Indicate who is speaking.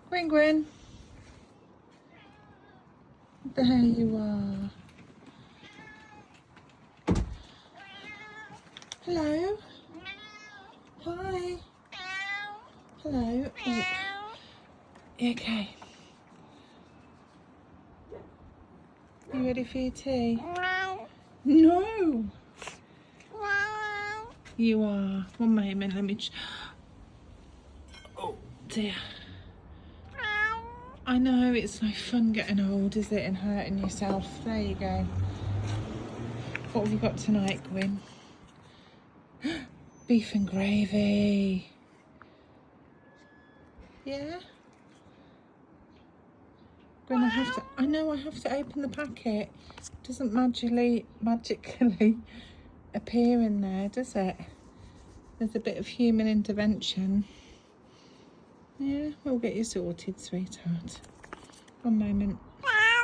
Speaker 1: Gwen, Gwen. There you are. Hello. Hi. Hello. Oh. You okay? You ready for your tea? No. You are. One moment, let me oh dear. I know, it's no fun getting old, is it, and hurting yourself. There you go. What have you got tonight, Gwyn? Beef and gravy. Yeah? Gwyn, I know I have to open the packet. It doesn't magically appear in there, does it? There's a bit of human intervention. Yeah, we'll get you sorted, sweetheart. One moment.